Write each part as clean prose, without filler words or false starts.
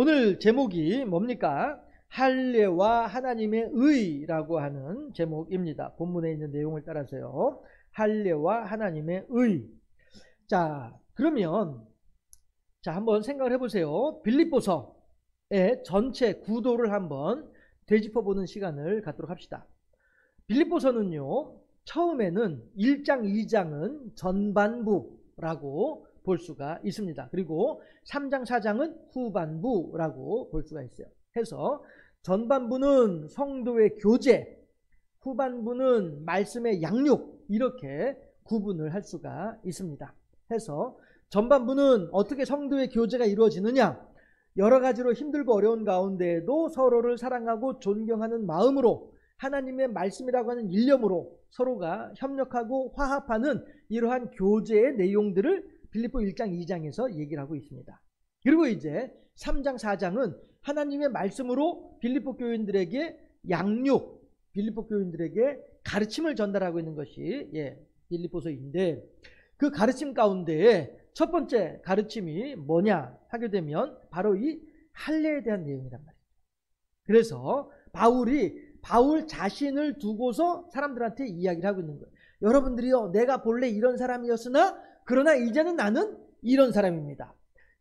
오늘 제목이 뭡니까? 할례와 하나님의 의라고 하는 제목입니다. 본문에 있는 내용을 따라서요. 할례와 하나님의 의. 자, 그러면 한번 생각을 해보세요. 빌립보서의 전체 구도를 한번 되짚어보는 시간을 갖도록 합시다. 빌립보서는요, 처음에는 1장, 2장은 전반부라고 볼 수가 있습니다. 그리고 3장, 4장은 후반부라고 볼 수가 있어요. 해서 전반부는 성도의 교제, 후반부는 말씀의 양육, 이렇게 구분을 할 수가 있습니다. 해서 전반부는 어떻게 성도의 교제가 이루어지느냐, 여러 가지로 힘들고 어려운 가운데에도 서로를 사랑하고 존경하는 마음으로 하나님의 말씀이라고 하는 일념으로 서로가 협력하고 화합하는 이러한 교제의 내용들을 빌립보 1장 2장에서 얘기를 하고 있습니다. 그리고 이제 3장 4장은 하나님의 말씀으로 빌립보 교인들에게 양육, 빌립보 교인들에게 가르침을 전달하고 있는 것이 빌립보서인데, 그 가르침 가운데 첫 번째 가르침이 뭐냐 하게 되면 바로 이 할례에 대한 내용이란 말이죠. 그래서 바울 자신을 두고서 사람들한테 이야기를 하고 있는 거예요. 여러분들이요, 내가 본래 이런 사람이었으나 그러나 이제는 나는 이런 사람입니다.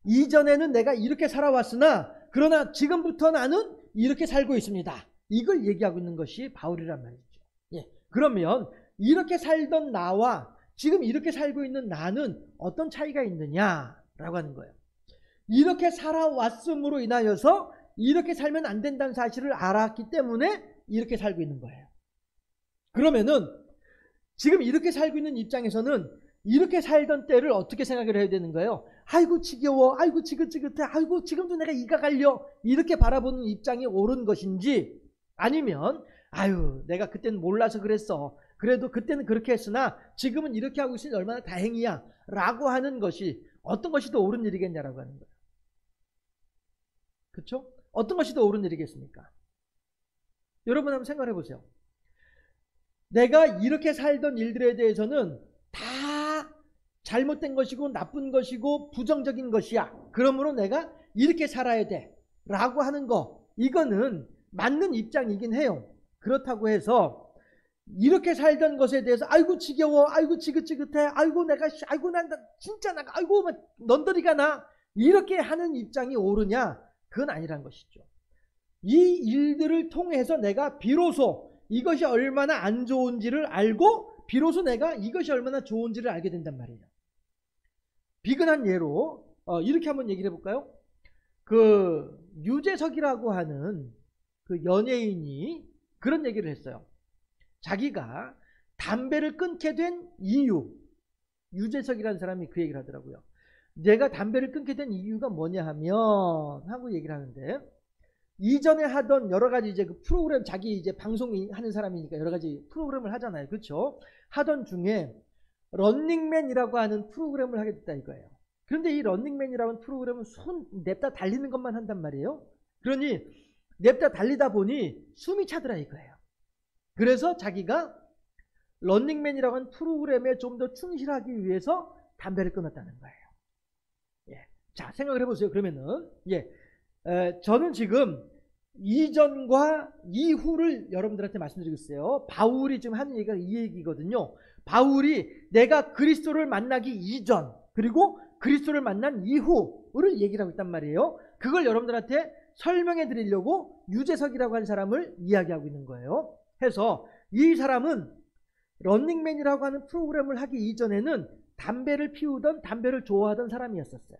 이전에는 내가 이렇게 살아왔으나 그러나 지금부터 나는 이렇게 살고 있습니다. 이걸 얘기하고 있는 것이 바울이란 말이죠. 그러면 이렇게 살던 나와 지금 이렇게 살고 있는 나는 어떤 차이가 있느냐라고 하는 거예요. 이렇게 살아왔음으로 인하여서 이렇게 살면 안 된다는 사실을 알았기 때문에 이렇게 살고 있는 거예요. 그러면은 지금 이렇게 살고 있는 입장에서는 이렇게 살던 때를 어떻게 생각을 해야 되는 거예요? 아이고 지겨워, 아이고 지긋지긋해, 아이고 지금도 내가 이가 갈려, 이렇게 바라보는 입장이 옳은 것인지, 아니면 아유 내가 그때는 몰라서 그랬어, 그래도 그때는 그렇게 했으나 지금은 이렇게 하고 있으니 얼마나 다행이야 라고 하는 것이 어떤 것이 더 옳은 일이겠냐라고 하는 거예요. 그렇죠? 어떤 것이 더 옳은 일이겠습니까? 여러분 한번 생각해 보세요. 내가 이렇게 살던 일들에 대해서는 다 잘못된 것이고 나쁜 것이고 부정적인 것이야, 그러므로 내가 이렇게 살아야 돼 라고 하는 거, 이거는 맞는 입장이긴 해요. 그렇다고 해서 이렇게 살던 것에 대해서 아이고 지겨워, 아이고 지긋지긋해, 아이고 난 진짜 아이고 넌더리가 나, 이렇게 하는 입장이 옳으냐? 그건 아니란 것이죠. 이 일들을 통해서 내가 비로소 이것이 얼마나 안 좋은지를 알고 비로소 내가 이것이 얼마나 좋은지를 알게 된단 말이에요. 비근한 예로 이렇게 한번 얘기를 해볼까요? 그 유재석이라고 하는 그 연예인이 그런 얘기를 했어요. 자기가 담배를 끊게 된 이유, 유재석이라는 사람이 그 얘기를 하더라고요. 내가 담배를 끊게 된 이유가 뭐냐 하면 하고 얘기를 하는데, 이전에 하던 여러 가지 이제 그 프로그램, 자기 이제 방송이 하는 사람이니까 여러 가지 프로그램을 하잖아요. 그렇죠? 하던 중에 런닝맨이라고 하는 프로그램을 하게 됐다 이거예요. 그런데 이 런닝맨이라는 프로그램은 손 냅다 달리는 것만 한단 말이에요. 그러니 냅다 달리다 보니 숨이 차더라 이거예요. 그래서 자기가 런닝맨이라고 하는 프로그램에 좀 더 충실하기 위해서 담배를 끊었다는 거예요. 자, 생각을 해보세요. 그러면은 저는 지금 이전과 이후를 여러분들한테 말씀드리고 있어요. 바울이 지금 하는 얘기가 이 얘기거든요. 바울이 내가 그리스도를 만나기 이전 그리고 그리스도를 만난 이후를 얘기를 하고 있단 말이에요. 그걸 여러분들한테 설명해 드리려고 유재석이라고 하는 사람을 이야기하고 있는 거예요. 해서 이 사람은 런닝맨이라고 하는 프로그램을 하기 이전에는 담배를 피우던, 담배를 좋아하던 사람이었었어요.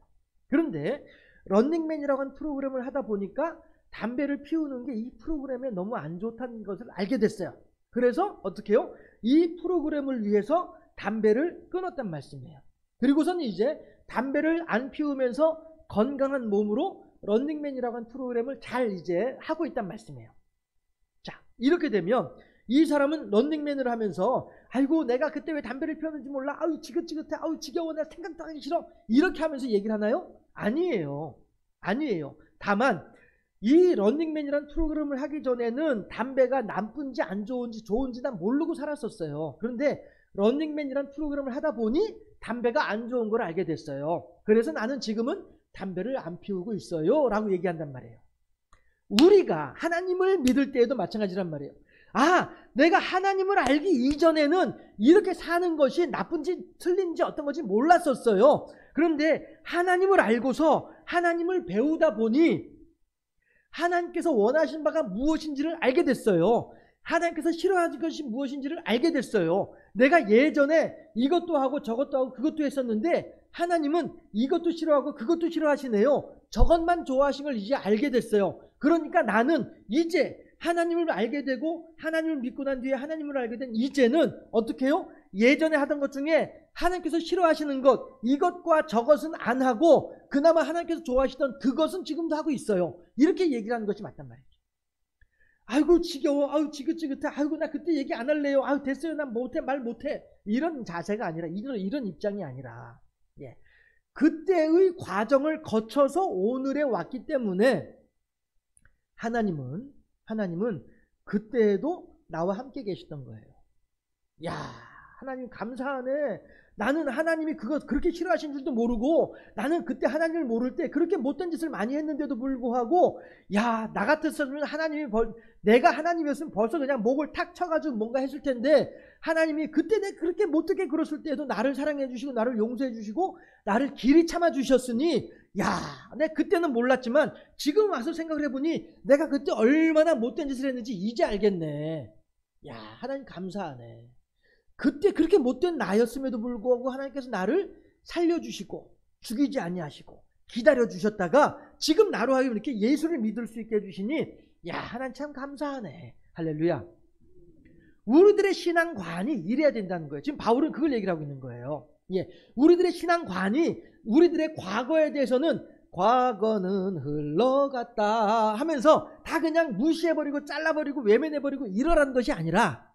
그런데 런닝맨이라고 하는 프로그램을 하다 보니까 담배를 피우는 게 이 프로그램에 너무 안 좋다는 것을 알게 됐어요. 그래서 어떻게 해요? 이 프로그램을 위해서 담배를 끊었단 말씀이에요. 그리고선 이제 담배를 안 피우면서 건강한 몸으로 런닝맨이라고 하는 프로그램을 잘 이제 하고 있단 말씀이에요. 자, 이렇게 되면 이 사람은 런닝맨을 하면서 아이고 내가 그때 왜 담배를 피웠는지 몰라, 아유 지긋지긋해, 아유 지겨워, 나 생각도 하기 싫어, 이렇게 하면서 얘기를 하나요? 아니에요. 다만 이 런닝맨이라는 프로그램을 하기 전에는 담배가 나쁜지 안 좋은지 좋은지 난 모르고 살았었어요. 그런데 런닝맨이라는 프로그램을 하다 보니 담배가 안 좋은 걸 알게 됐어요. 그래서 나는 지금은 담배를 안 피우고 있어요 라고 얘기한단 말이에요. 우리가 하나님을 믿을 때에도 마찬가지란 말이에요. 아, 내가 하나님을 알기 이전에는 이렇게 사는 것이 나쁜지 틀린지 어떤 건지 몰랐었어요. 그런데 하나님을 알고서 하나님을 배우다 보니 하나님께서 원하신 바가 무엇인지를 알게 됐어요. 하나님께서 싫어하는 것이 무엇인지를 알게 됐어요. 내가 예전에 이것도 하고 저것도 하고 그것도 했었는데 하나님은 이것도 싫어하고 그것도 싫어하시네요. 저것만 좋아하신 걸 이제 알게 됐어요. 그러니까 나는 이제 하나님을 알게 되고 하나님을 믿고 난 뒤에 하나님을 알게 된 이제는 어떻게 해요? 예전에 하던 것 중에 하나님께서 싫어하시는 것, 이것과 저것은 안 하고 그나마 하나님께서 좋아하시던 그것은 지금도 하고 있어요. 이렇게 얘기를 하는 것이 맞단 말이죠. 아이고 지겨워, 아유 지긋지긋해, 아이고 나 그때 얘기 안 할래요, 아유 됐어요, 난 못해, 말 못해, 이런 자세가 아니라 이런 입장이 아니라 그때의 과정을 거쳐서 오늘에 왔기 때문에 하나님은 그때에도 나와 함께 계시던 거예요. 야, 하나님 감사하네. 나는 하나님이 그거 그렇게 싫어하신 줄도 모르고 나는 그때 하나님을 모를 때 그렇게 못된 짓을 많이 했는데도 불구하고 야, 나 같았으면 내가 하나님이었으면 벌써 그냥 목을 탁 쳐가지고 뭔가 했을 텐데 하나님이 그때 내가 그렇게 못되게 굴었을 때에도 나를 사랑해 주시고 나를 용서해 주시고 나를 길이 참아 주셨으니 야, 내가 그때는 몰랐지만 지금 와서 생각을 해보니 내가 그때 얼마나 못된 짓을 했는지 이제 알겠네. 야, 하나님 감사하네. 그때 그렇게 못된 나였음에도 불구하고 하나님께서 나를 살려주시고 죽이지 아니하시고 기다려주셨다가 지금 나로 하여금 이렇게 예수를 믿을 수 있게 해주시니 야, 하나님 참 감사하네. 할렐루야. 우리들의 신앙관이 이래야 된다는 거예요. 지금 바울은 그걸 얘기를 하고 있는 거예요. 우리들의 신앙관이 우리들의 과거에 대해서는 과거는 흘러갔다 하면서 다 그냥 무시해버리고 잘라버리고 외면해버리고 이러라는 것이 아니라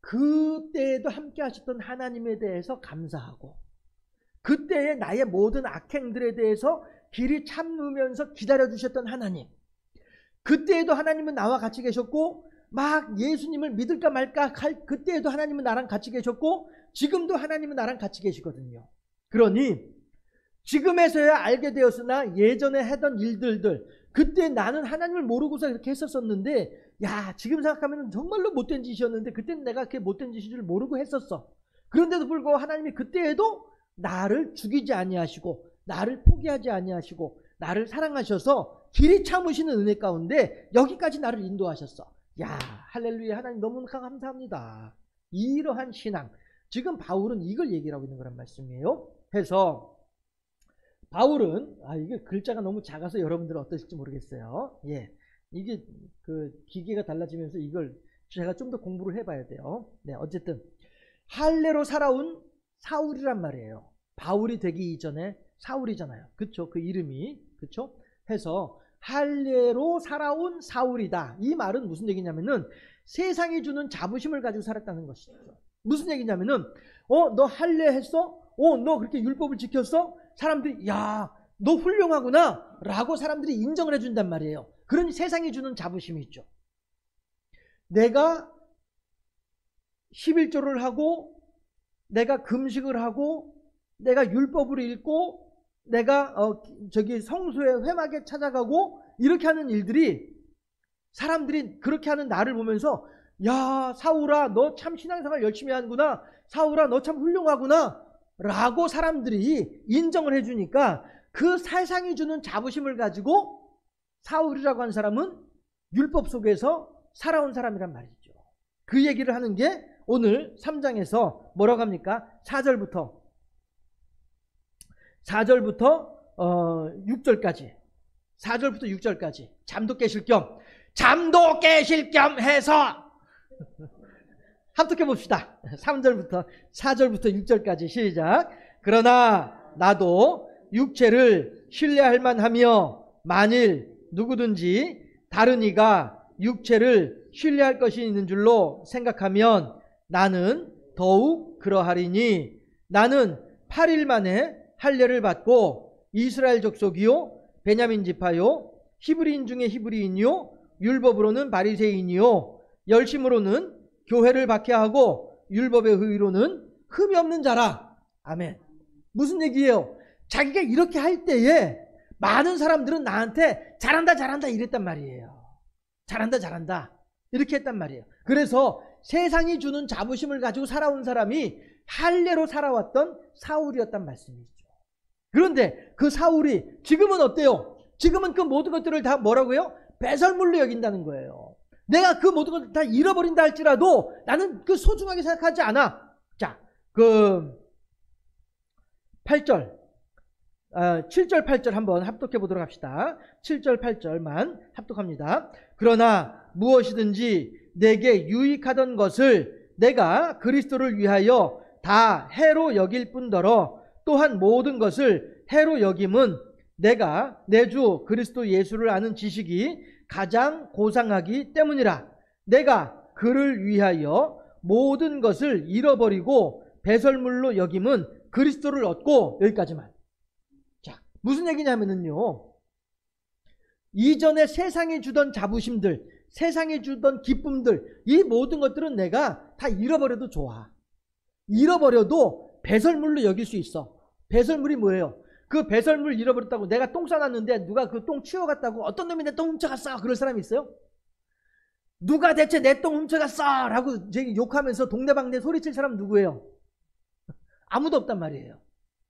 그때에도 함께 하셨던 하나님에 대해서 감사하고 그때의 나의 모든 악행들에 대해서 길이 참으면서 기다려주셨던 하나님, 그때에도 하나님은 나와 같이 계셨고 막 예수님을 믿을까 말까 할 그때에도 하나님은 나랑 같이 계셨고 지금도 하나님은 나랑 같이 계시거든요. 그러니 지금에서야 알게 되었으나 예전에 하던 일들들 그때 나는 하나님을 모르고서 이렇게 했었었는데 야, 지금 생각하면 정말로 못된 짓이었는데 그때는 내가 그게 못된 짓인 줄 모르고 했었어. 그런데도 불구하고 하나님이 그때에도 나를 죽이지 아니하시고 나를 포기하지 아니하시고 나를 사랑하셔서 길이 참으시는 은혜 가운데 여기까지 나를 인도하셨어. 야, 할렐루야. 하나님 너무 감사합니다. 이러한 신앙, 지금 바울은 이걸 얘기를 하고 있는 거란 말씀이에요. 해서 바울은 이게 글자가 너무 작아서 여러분들은 어떠실지 모르겠어요. 이게 그 기계가 달라지면서 이걸 제가 좀 더 공부를 해봐야 돼요. 어쨌든 할례로 살아온 사울이란 말이에요. 바울이 되기 이전에 사울이잖아요. 그쵸? 그 이름이 그쵸? 해서 할례로 살아온 사울이다. 이 말은 무슨 얘기냐면은 세상이 주는 자부심을 가지고 살았다는 것이죠. 무슨 얘기냐면은 너 할례 했어? 너 그렇게 율법을 지켰어? 사람들이 야, 너 훌륭하구나 라고 사람들이 인정을 해준단 말이에요. 그러니 세상이 주는 자부심이 있죠. 내가 11조를 하고 내가 금식을 하고 내가 율법을 읽고 내가 성소에 회막에 찾아가고 이렇게 하는 일들이 사람들이 그렇게 하는 나를 보면서 야, 사울아 너 참 신앙생활 열심히 하는구나, 사울아 너 참 훌륭하구나 라고 사람들이 인정을 해주니까 그 세상이 주는 자부심을 가지고 사울이라고 하는 사람은 율법 속에서 살아온 사람이란 말이죠. 그 얘기를 하는 게 오늘 3장에서 뭐라고 합니까? 4절부터 6절까지 4절부터 6절까지 잠도 깨실 겸 해서 합독해 봅시다. 3절부터 4절부터 6절까지 시작. 그러나 나도 육체를 신뢰할 만하며 만일 누구든지 다른 이가 육체를 신뢰할 것이 있는 줄로 생각하면 나는 더욱 그러하리니 나는 8일 만에 할례를 받고 이스라엘 족속이요 베냐민 지파요 히브리인 중에 히브리인이요 율법으로는 바리새인이요 열심으로는 교회를 박해하고 율법의 의로는 흠이 없는 자라. 아멘. 무슨 얘기예요? 자기가 이렇게 할 때에 많은 사람들은 나한테 잘한다 잘한다 이랬단 말이에요. 잘한다 잘한다 이렇게 했단 말이에요. 그래서 세상이 주는 자부심을 가지고 살아온 사람이 할례로 살아왔던 사울이었단 말씀이죠. 그런데 그 사울이 지금은 어때요? 지금은 그 모든 것들을 다 뭐라고요? 배설물로 여긴다는 거예요. 내가 그 모든 것을 다 잃어버린다 할지라도 나는 그 소중하게 생각하지 않아. 자, 그 8절 7절 8절 한번 합독해 보도록 합시다. 7절 8절만 합독합니다. 그러나 무엇이든지 내게 유익하던 것을 내가 그리스도를 위하여 다 해로 여길 뿐더러 또한 모든 것을 해로 여김은 내가 내 주 그리스도 예수를 아는 지식이 가장 고상하기 때문이라. 내가 그를 위하여 모든 것을 잃어버리고 배설물로 여김은 그리스도를 얻고. 여기까지만. 자, 무슨 얘기냐면요, 이전에 세상이 주던 자부심들, 세상이 주던 기쁨들, 이 모든 것들은 내가 다 잃어버려도 좋아. 잃어버려도 배설물로 여길 수 있어. 배설물이 뭐예요? 그 배설물 잃어버렸다고, 내가 똥 싸놨는데 누가 그 똥 치워갔다고, 어떤 놈이 내 똥 훔쳐갔어 그럴 사람이 있어요? 누가 대체 내 똥 훔쳐갔어 라고 욕하면서 동네방네 소리칠 사람 누구예요? 아무도 없단 말이에요.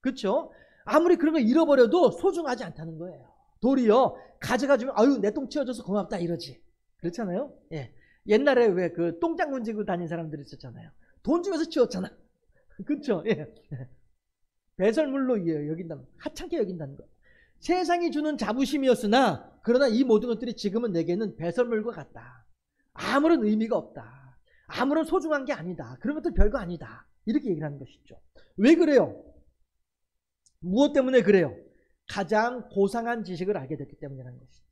그렇죠? 아무리 그런 걸 잃어버려도 소중하지 않다는 거예요. 도리어 가져가주면 아유 내 똥 치워줘서 고맙다 이러지. 그렇잖아요? 예. 옛날에 왜 그 똥장군 지고 다닌 사람들이 있었잖아요. 돈 주면서 치웠잖아. 그렇죠? 예. 배설물로 여긴다는, 하찮게 여긴다는 거. 세상이 주는 자부심이었으나 그러나 이 모든 것들이 지금은 내게는 배설물과 같다. 아무런 의미가 없다. 아무런 소중한 게 아니다. 그런 것들 별거 아니다. 이렇게 얘기를 하는 것이죠. 왜 그래요? 무엇 때문에 그래요? 가장 고상한 지식을 알게 됐기 때문이라는 것이죠.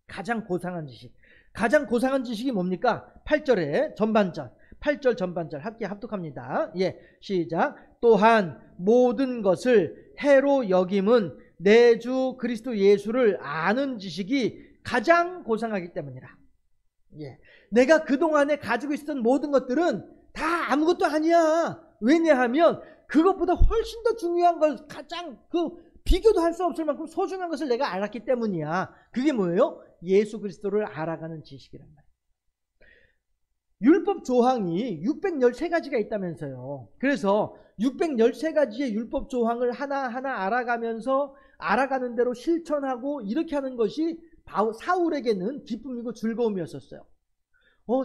가장 고상한 지식. 가장 고상한 지식이 뭡니까? 8절의 전반절. 8절 전반절 함께 합독합니다. 예, 시작. 또한 모든 것을 해로 여김은 내 주 그리스도 예수를 아는 지식이 가장 고상하기 때문이라. 예, 내가 그동안에 가지고 있었던 모든 것들은 다 아무것도 아니야. 왜냐하면 그것보다 훨씬 더 중요한 걸, 가장 비교도 할 수 없을 만큼 소중한 것을 내가 알았기 때문이야. 그게 뭐예요? 예수 그리스도를 알아가는 지식이란 말이에요. 율법 조항이 613가지가 있다면서요. 그래서 613가지의 율법 조항을 하나하나 알아가면서 알아가는 대로 실천하고 이렇게 하는 것이 사울에게는 기쁨이고 즐거움이었었어요.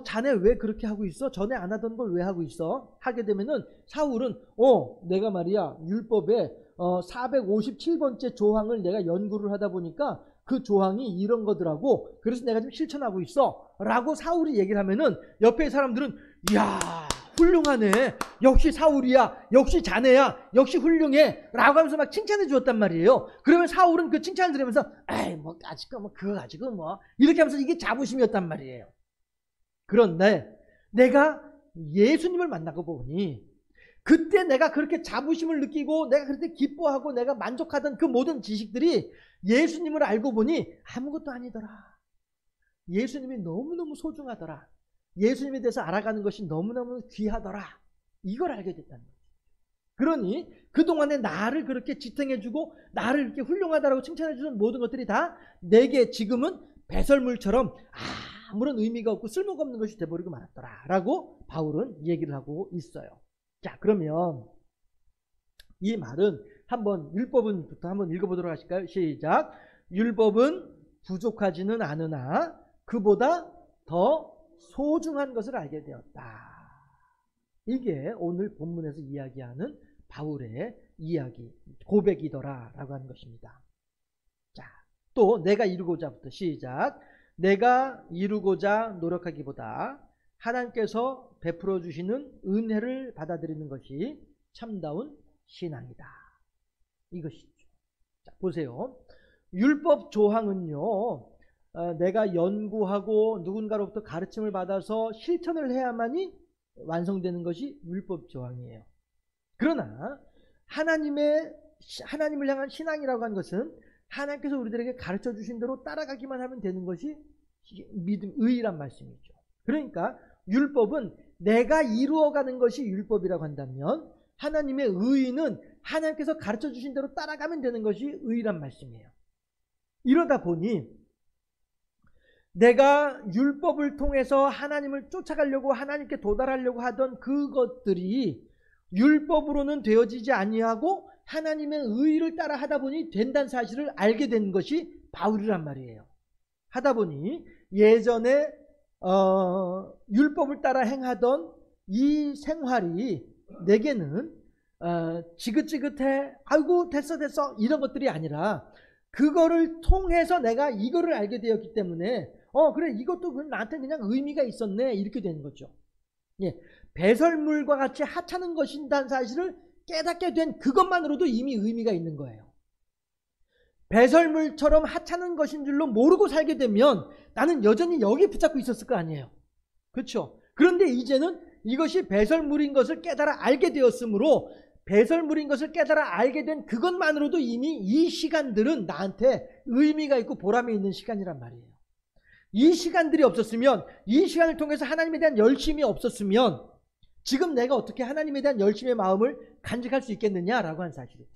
자네 왜 그렇게 하고 있어? 전에 안 하던 걸 왜 하고 있어? 하게 되면은 사울은 내가 말이야 율법의 457번째 조항을 내가 연구를 하다 보니까 그 조항이 이런 거더라고. 그래서 내가 좀 실천하고 있어 라고 사울이 얘기를 하면은 옆에 사람들은 이야 훌륭하네, 역시 사울이야, 역시 자네야, 역시 훌륭해 라고 하면서 막 칭찬해 주었단 말이에요. 그러면 사울은 그 칭찬을 들으면서 에이 뭐 아직도 뭐 그거 가지고 뭐 이렇게 하면서 이게 자부심이었단 말이에요. 그런데 내가 예수님을 만나고 보니 그때 내가 그렇게 자부심을 느끼고 내가 그때 기뻐하고 내가 만족하던 그 모든 지식들이 예수님을 알고 보니 아무것도 아니더라. 예수님이 너무너무 소중하더라. 예수님에 대해서 알아가는 것이 너무너무 귀하더라. 이걸 알게 됐다는 거죠. 그러니 그동안에 나를 그렇게 지탱해주고 나를 이렇게 훌륭하다라고 칭찬해주는 모든 것들이 다 내게 지금은 배설물처럼 아무런 의미가 없고 쓸모가 없는 것이 돼버리고 말았더라 라고 바울은 얘기를 하고 있어요. 자, 그러면 이 말은 한번 율법은부터 한번 읽어보도록 하실까요? 시작. 율법은 부족하지는 않으나 그보다 더 소중한 것을 알게 되었다. 이게 오늘 본문에서 이야기하는 바울의 이야기, 고백이더라 라고 하는 것입니다. 자, 또 내가 이루고자부터 시작. 내가 이루고자 노력하기보다 하나님께서 베풀어 주시는 은혜를 받아들이는 것이 참다운 신앙이다. 이것이죠. 자, 보세요. 율법 조항은요, 내가 연구하고 누군가로부터 가르침을 받아서 실천을 해야만이 완성되는 것이 율법 조항이에요. 그러나 하나님을 향한 신앙이라고 하는 것은 하나님께서 우리들에게 가르쳐 주신 대로 따라가기만 하면 되는 것이 믿음, 의란 말씀이죠. 그러니까 율법은 내가 이루어가는 것이 율법이라고 한다면 하나님의 의는 하나님께서 가르쳐 주신 대로 따라가면 되는 것이 의란 말씀이에요. 이러다 보니 내가 율법을 통해서 하나님을 쫓아가려고 하나님께 도달하려고 하던 그것들이 율법으로는 되어지지 아니하고 하나님의 의를 따라 하다 보니 된다는 사실을 알게 된 것이 바울이란 말이에요. 하다 보니 예전에 율법을 따라 행하던 이 생활이 내게는 지긋지긋해, 아이고 됐어 이런 것들이 아니라 그거를 통해서 내가 이거를 알게 되었기 때문에 그래 이것도 나한테 그냥 의미가 있었네 이렇게 되는 거죠. 예, 배설물과 같이 하찮은 것이라는 사실을 깨닫게 된 그것만으로도 이미 의미가 있는 거예요. 배설물처럼 하찮은 것인 줄로 모르고 살게 되면 나는 여전히 여기 붙잡고 있었을 거 아니에요. 그렇죠? 그런데 이제는 이것이 배설물인 것을 깨달아 알게 되었으므로 배설물인 것을 깨달아 알게 된 그것만으로도 이미 이 시간들은 나한테 의미가 있고 보람이 있는 시간이란 말이에요. 이 시간들이 없었으면, 이 시간을 통해서 하나님에 대한 열심이 없었으면 지금 내가 어떻게 하나님에 대한 열심의 마음을 간직할 수 있겠느냐라고 하는 사실이죠.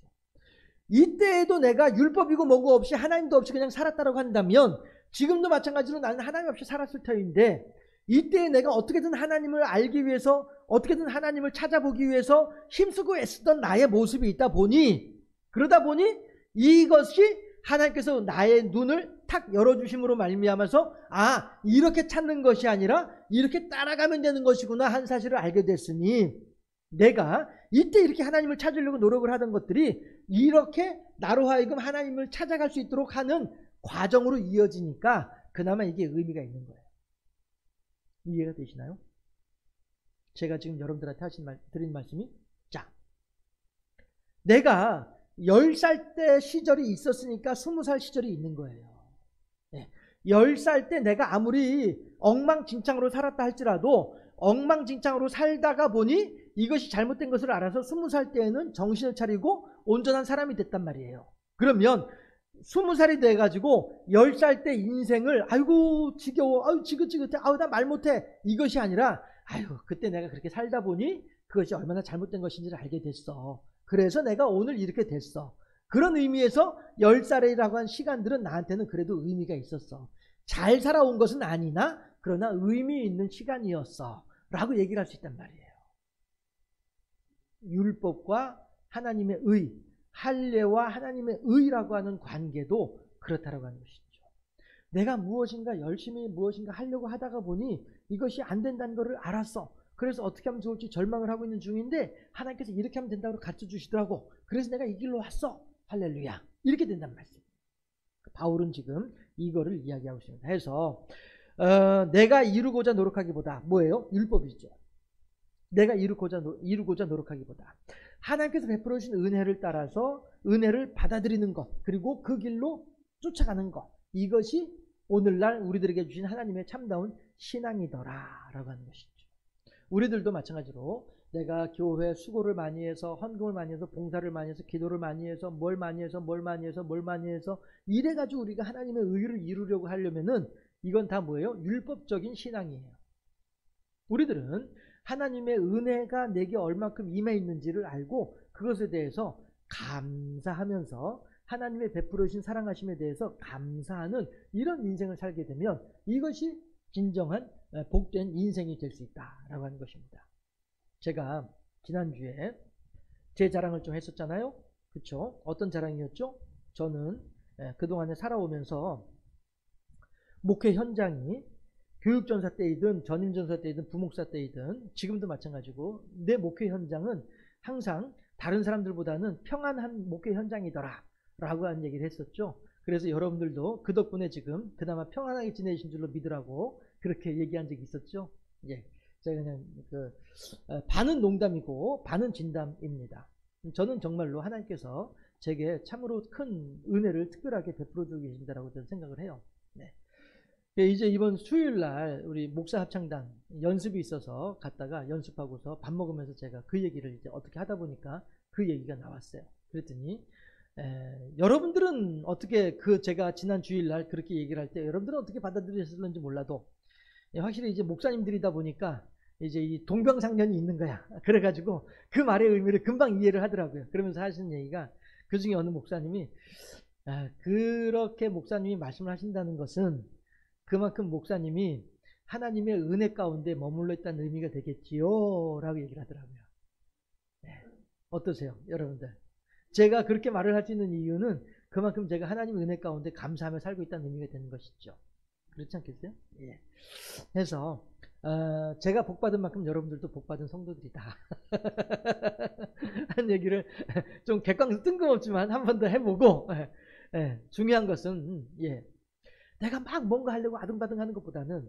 이때에도 내가 율법이고 뭐고 없이 하나님도 없이 그냥 살았다고 한다면 지금도 마찬가지로 나는 하나님 없이 살았을 터인데, 이때에 내가 어떻게든 하나님을 알기 위해서, 어떻게든 하나님을 찾아보기 위해서 힘쓰고 애쓰던 나의 모습이 있다 보니, 그러다 보니 이것이 하나님께서 나의 눈을 탁 열어주심으로 말미암아서 이렇게 찾는 것이 아니라 이렇게 따라가면 되는 것이구나 한 사실을 알게 됐으니, 내가 이때 이렇게 하나님을 찾으려고 노력을 하던 것들이 이렇게 나로 하여금 하나님을 찾아갈 수 있도록 하는 과정으로 이어지니까 그나마 이게 의미가 있는 거예요. 이해가 되시나요? 제가 지금 여러분들한테 드린 말씀이, 자, 내가 10살 때 시절이 있었으니까 20살 시절이 있는 거예요. 네. 10살 때 내가 아무리 엉망진창으로 살았다 할지라도 엉망진창으로 살다가 보니 이것이 잘못된 것을 알아서 20살 때에는 정신을 차리고 온전한 사람이 됐단 말이에요. 그러면 20살이 돼가지고 10살 때 인생을 아이고 지겨워, 아유 지긋지긋해, 아유 나 말 못해, 이것이 아니라 아유 그때 내가 그렇게 살다 보니 그것이 얼마나 잘못된 것인지를 알게 됐어. 그래서 내가 오늘 이렇게 됐어. 그런 의미에서 10살이라고 한 시간들은 나한테는 그래도 의미가 있었어. 잘 살아온 것은 아니나 그러나 의미 있는 시간이었어 라고 얘기를 할 수 있단 말이에요. 율법과 하나님의 의, 할례와 하나님의 의라고 하는 관계도 그렇다라고 하는 것이죠. 내가 무엇인가 열심히 무엇인가 하려고 하다가 보니 이것이 안 된다는 것을 알았어. 그래서 어떻게 하면 좋을지 절망을 하고 있는 중인데 하나님께서 이렇게 하면 된다고 가르쳐 주시더라고. 그래서 내가 이 길로 왔어. 할렐루야. 이렇게 된단 말씀. 바울은 지금 이거를 이야기하고 있습니다. 해서 내가 이루고자 노력하기보다 뭐예요? 율법이죠. 내가 이루고자 노력하기보다 하나님께서 베풀어 주신 은혜를 따라서 은혜를 받아들이는 것, 그리고 그 길로 쫓아가는 것, 이것이 오늘날 우리들에게 주신 하나님의 참다운 신앙이더라 라고 하는 것이죠. 우리들도 마찬가지로 내가 교회 수고를 많이 해서 헌금을 많이 해서 봉사를 많이 해서 기도를 많이 해서 뭘 많이 해서 이래가지고 우리가 하나님의 의를 이루려고 하려면은 이건 다 뭐예요? 율법적인 신앙이에요. 우리들은 하나님의 은혜가 내게 얼만큼 임해 있는지를 알고 그것에 대해서 감사하면서 하나님의 베풀어 주신 사랑하심에 대해서 감사하는 이런 인생을 살게 되면 이것이 진정한 복된 인생이 될 수 있다라고 하는 것입니다. 제가 지난주에 제 자랑을 좀 했었잖아요. 그렇죠? 어떤 자랑이었죠? 저는 그동안에 살아오면서 목회 현장이 교육전사 때이든 전임전사 때이든 부목사 때이든 지금도 마찬가지고 내 목회 현장은 항상 다른 사람들보다는 평안한 목회 현장이더라 라고 하는 얘기를 했었죠. 그래서 여러분들도 그 덕분에 지금 그나마 평안하게 지내신 줄로 믿으라고 그렇게 얘기한 적이 있었죠. 예, 제가 그냥 반은 농담이고 반은 진담입니다. 저는 정말로 하나님께서 제게 참으로 큰 은혜를 특별하게 베풀어 주고 계신다라고 저는 생각을 해요. 네. 이제 이번 수요일날 우리 목사 합창단 연습이 있어서 갔다가 연습하고서 밥 먹으면서 제가 그 얘기를 이제 어떻게 하다 보니까 그 얘기가 나왔어요. 그랬더니 여러분들은 어떻게 제가 지난 주일날 그렇게 얘기를 할 때 여러분들은 어떻게 받아들였을는지 몰라도 확실히 이제 목사님들이다 보니까 이제 이 동병상련이 있는 거야. 그래가지고 그 말의 의미를 금방 이해를 하더라고요. 그러면서 하시는 얘기가 그 중에 어느 목사님이 그렇게 목사님이 말씀을 하신다는 것은 그만큼 목사님이 하나님의 은혜 가운데 머물러 있다는 의미가 되겠지요 라고 얘기를 하더라고요. 네. 어떠세요 여러분들? 제가 그렇게 말을 할 수 있는 이유는 그만큼 제가 하나님의 은혜 가운데 감사하며 살고 있다는 의미가 되는 것이죠. 그렇지 않겠어요? 예. 해서 제가 복받은 만큼 여러분들도 복받은 성도들이다 하는 얘기를 좀 뜬금없지만 한 번 더 해보고, 중요한 것은 내가 막 뭔가 하려고 아등바등 하는 것보다는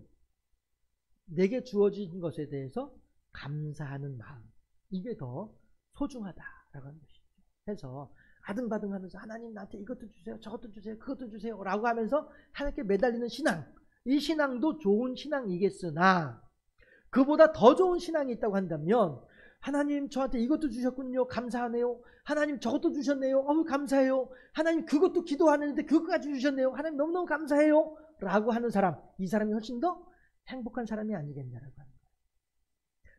내게 주어진 것에 대해서 감사하는 마음, 이게 더 소중하다라고 하는 것이죠. 해서 아등바등 하면서 하나님 나한테 이것도 주세요, 저것도 주세요, 그것도 주세요 라고 하면서 하나님께 매달리는 신앙, 이 신앙도 좋은 신앙이겠으나 그보다 더 좋은 신앙이 있다고 한다면, 하나님 저한테 이것도 주셨군요, 감사하네요. 하나님 저것도 주셨네요, 감사해요. 하나님 그것도 기도하는데 그것까지 주셨네요, 하나님 너무너무 감사해요 라고 하는 사람, 이 사람이 훨씬 더 행복한 사람이 아니겠냐라고 하는 거예요.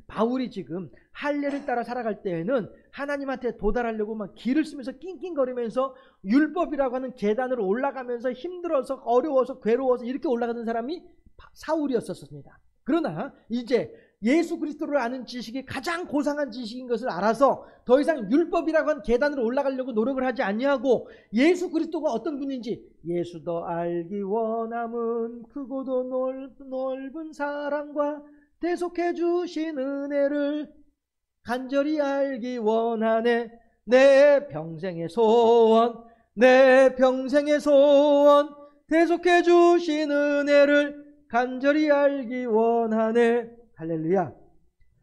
바울이 지금 할례를 따라 살아갈 때에는 하나님한테 도달하려고 막 길을 쓰면서 낑낑거리면서 율법이라고 하는 계단으로 올라가면서 힘들어서 어려워서 괴로워서 이렇게 올라가는 사람이 사울이었었습니다. 그러나 이제 예수 그리스도를 아는 지식이 가장 고상한 지식인 것을 알아서 더 이상 율법이라고 하는 계단으로 올라가려고 노력을 하지 아니하고 예수 그리스도가 어떤 분인지, 예수 더 알기 원함은 크고도 넓은 사랑과 대속해 주신 은혜를 간절히 알기 원하네. 내 평생의 소원, 내 평생의 소원, 대속해 주신 은혜를 간절히 알기 원하네. 할렐루야.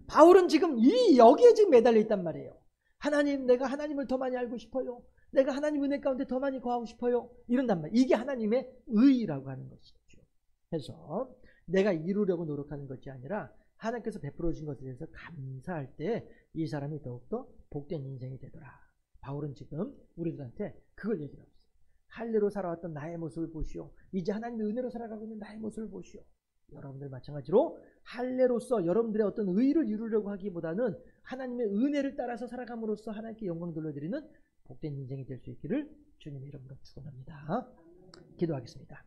바울은 지금 여기에 지금 매달려 있단 말이에요. 하나님, 내가 하나님을 더 많이 알고 싶어요. 내가 하나님 은혜 가운데 더 많이 거하고 싶어요. 이런단 말이에요. 이게 하나님의 의라고 하는 것이죠. 그래서 내가 이루려고 노력하는 것이 아니라 하나님께서 베풀어 주신 것에 대해서 감사할 때 이 사람이 더욱더 복된 인생이 되더라. 바울은 지금 우리들한테 그걸 얘기하고 있어요. 할례로 살아왔던 나의 모습을 보시오. 이제 하나님의 은혜로 살아가고 있는 나의 모습을 보시오. 여러분들 마찬가지로 할례로서 여러분들의 어떤 의를 이루려고 하기보다는 하나님의 은혜를 따라서 살아감으로써 하나님께 영광 돌려드리는 복된 인생이 될 수 있기를 주님의 이름으로 축원합니다. 기도하겠습니다.